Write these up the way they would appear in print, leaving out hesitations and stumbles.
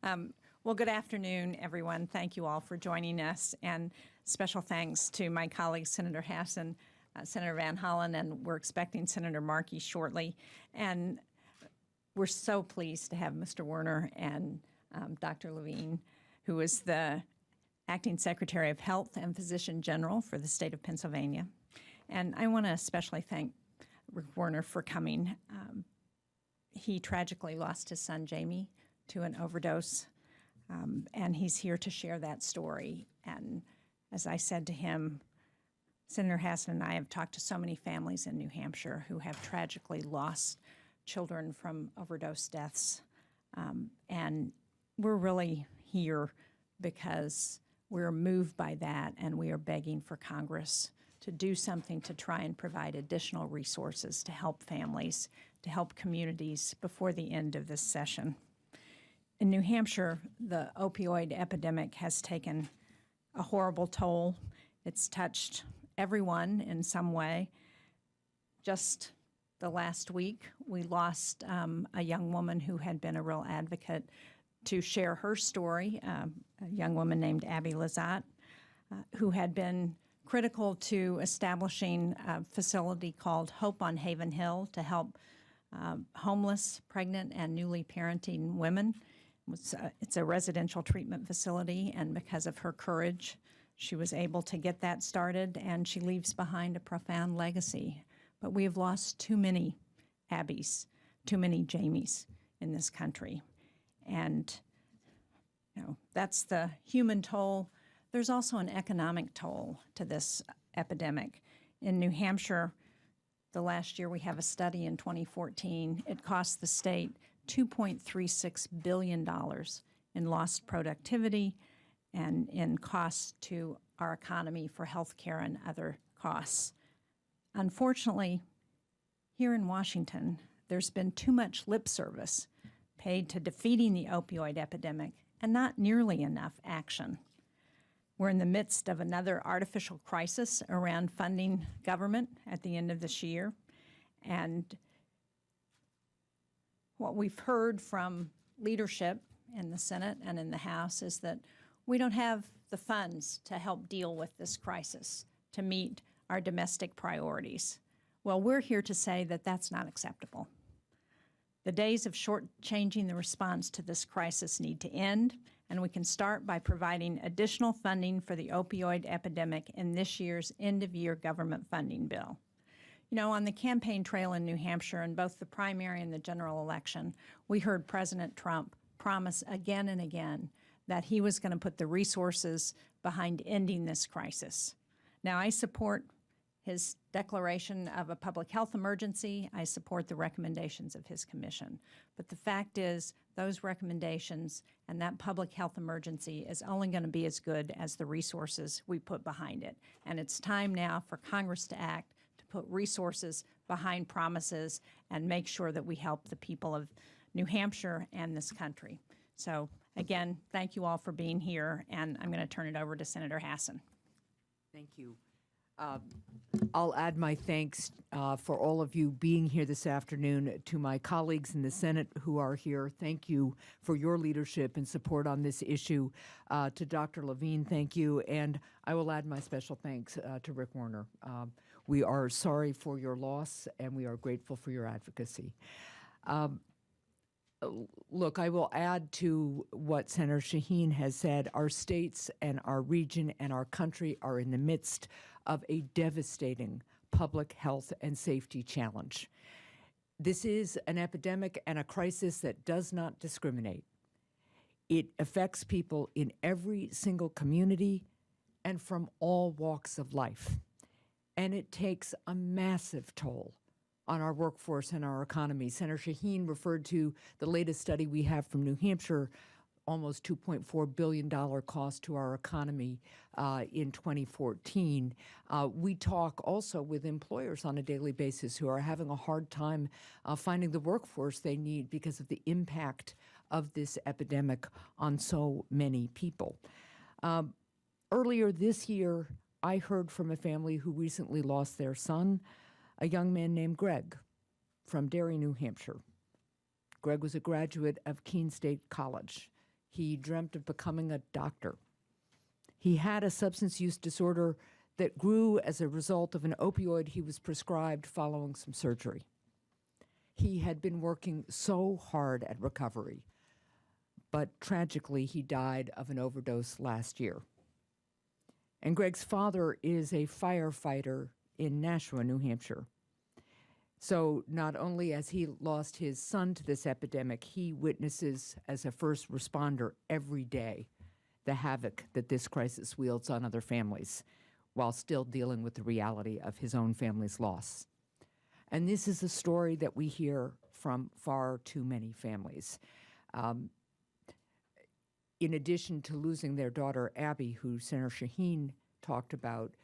Well, good afternoon, everyone. Thank you all for joining us, and special thanks to my colleague, Senator Hassan, Senator Van Hollen, and we're expecting Senator Markey shortly. And we're so pleased to have Mr. Werner and Dr. Levine, who is the Acting Secretary of Health and Physician General for the state of Pennsylvania. And I want to especially thank Rick Werner for coming. He tragically lost his son, Jamie, to an overdose. And he's here to share that story. And as I said to him, Senator Hassan and I have talked to so many families in New Hampshire who have tragically lost children from overdose deaths. And we're really here because we're moved by that, and we are begging for Congress to do something to try and provide additional resources to help families, to help communities before the end of this session. In New Hampshire, the opioid epidemic has taken a horrible toll. It's touched everyone in some way. Just the last week, we lost a young woman who had been a real advocate to share her story, a young woman named Abby Lazat, who had been critical to establishing a facility called Hope on Haven Hill to help homeless, pregnant, and newly parenting women. It's a residential treatment facility, and because of her courage, she was able to get that started, and she leaves behind a profound legacy. But we have lost too many Abbeys, too many Jamies in this country. And, that's the human toll. There's also an economic toll to this epidemic. In New Hampshire, the last year we have a study in 2014, it cost the state $2.36 billion in lost productivity and in costs to our economy for health care and other costs. Unfortunately, here in Washington, there's been too much lip service paid to defeating the opioid epidemic and not nearly enough action. We're in the midst of another artificial crisis around funding government at the end of this year. And what we've heard from leadership in the Senate and in the House is that we don't have the funds to help deal with this crisis, to meet our domestic priorities. Well, we're here to say that that's not acceptable. The days of shortchanging the response to this crisis need to end, and we can start by providing additional funding for the opioid epidemic in this year's end-of-year government funding bill. On the campaign trail in New Hampshire, in both the primary and the general election, we heard President Trump promise again and again that he was going to put the resources behind ending this crisis. Now, I support his declaration of a public health emergency. I support the recommendations of his commission. But the fact is, those recommendations and that public health emergency is only going to be as good as the resources we put behind it. And it's time now for Congress to act, to put resources behind promises and make sure that we help the people of New Hampshire and this country. So again, thank you all for being here, and I'm going to turn it over to Senator Hassan. Thank you. I'll add my thanks for all of you being here this afternoon. To my colleagues in the Senate who are here, thank you for your leadership and support on this issue. To Dr. Levine, thank you. And I will add my special thanks to Rick Werner. We are sorry for your loss, and we are grateful for your advocacy. Look, I will add to what Senator Shaheen has said. Our states and our region and our country are in the midst of a devastating public health and safety challenge. This is an epidemic and a crisis that does not discriminate. It affects people in every single community and from all walks of life. And it takes a massive toll on our workforce and our economy. Senator Shaheen referred to the latest study we have from New Hampshire, almost $2.4 billion cost to our economy in 2014. We talk also with employers on a daily basis who are having a hard time finding the workforce they need because of the impact of this epidemic on so many people. Earlier this year, I heard from a family who recently lost their son, a young man named Greg from Derry, New Hampshire. Greg was a graduate of Keene State College. He dreamt of becoming a doctor. He had a substance use disorder that grew as a result of an opioid he was prescribed following some surgery. He had been working so hard at recovery, but tragically he died of an overdose last year. And Greg's father is a firefighter in Nashua, New Hampshire. So not only has he lost his son to this epidemic, he witnesses as a first responder every day the havoc that this crisis wields on other families, while still dealing with the reality of his own family's loss. And this is a story that we hear from far too many families. In addition to losing their daughter, Abby, who Senator Shaheen talked about,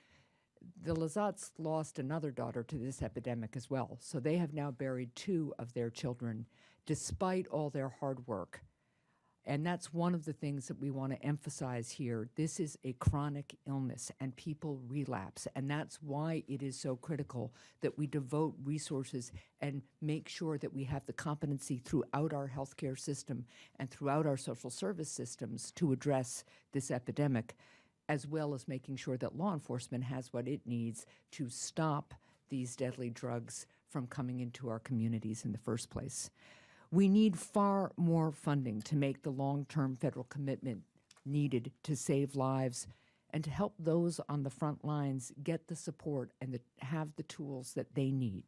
the Lazats lost another daughter to this epidemic as well. So they have now buried 2 of their children, despite all their hard work. And that's one of the things that we want to emphasize here. This is a chronic illness, and people relapse. And that's why it is so critical that we devote resources and make sure that we have the competency throughout our healthcare system and throughout our social service systems to address this epidemic, as well as making sure that law enforcement has what it needs to stop these deadly drugs from coming into our communities in the first place. We need far more funding to make the long-term federal commitment needed to save lives and to help those on the front lines get the support and have the tools that they need.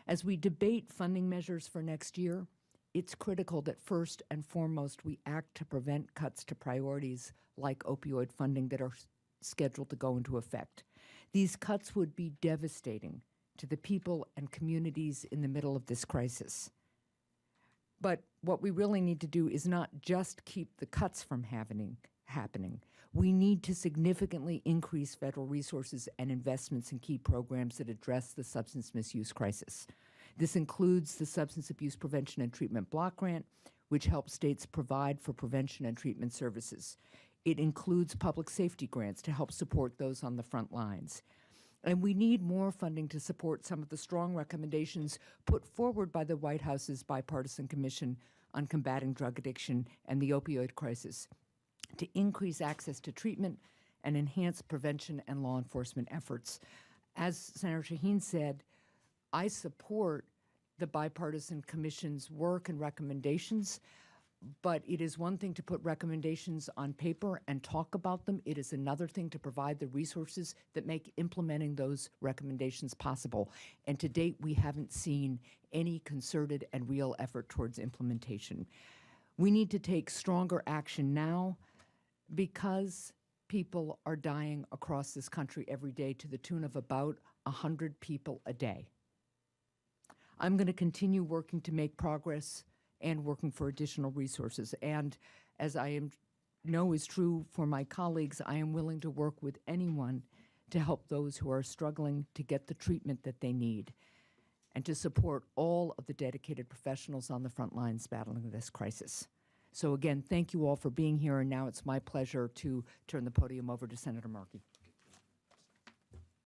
As we debate funding measures for next year, it's critical that first and foremost we act to prevent cuts to priorities like opioid funding that are scheduled to go into effect. These cuts would be devastating to the people and communities in the middle of this crisis. But what we really need to do is not just keep the cuts from happening. We need to significantly increase federal resources and investments in key programs that address the substance misuse crisis. This includes the Substance Abuse Prevention and Treatment Block Grant, which helps states provide for prevention and treatment services. It includes public safety grants to help support those on the front lines. And we need more funding to support some of the strong recommendations put forward by the White House's Bipartisan Commission on Combating Drug Addiction and the Opioid Crisis to increase access to treatment and enhance prevention and law enforcement efforts. As Senator Shaheen said, I support the Bipartisan Commission's work and recommendations, but it is one thing to put recommendations on paper and talk about them. It is another thing to provide the resources that make implementing those recommendations possible. And to date, we haven't seen any concerted and real effort towards implementation. We need to take stronger action now because people are dying across this country every day to the tune of about 100 people a day. I'm going to continue working to make progress and working for additional resources. And as know is true for my colleagues, I am willing to work with anyone to help those who are struggling to get the treatment that they need and to support all of the dedicated professionals on the front lines battling this crisis. So again, thank you all for being here, and now it's my pleasure to turn the podium over to Senator Markey.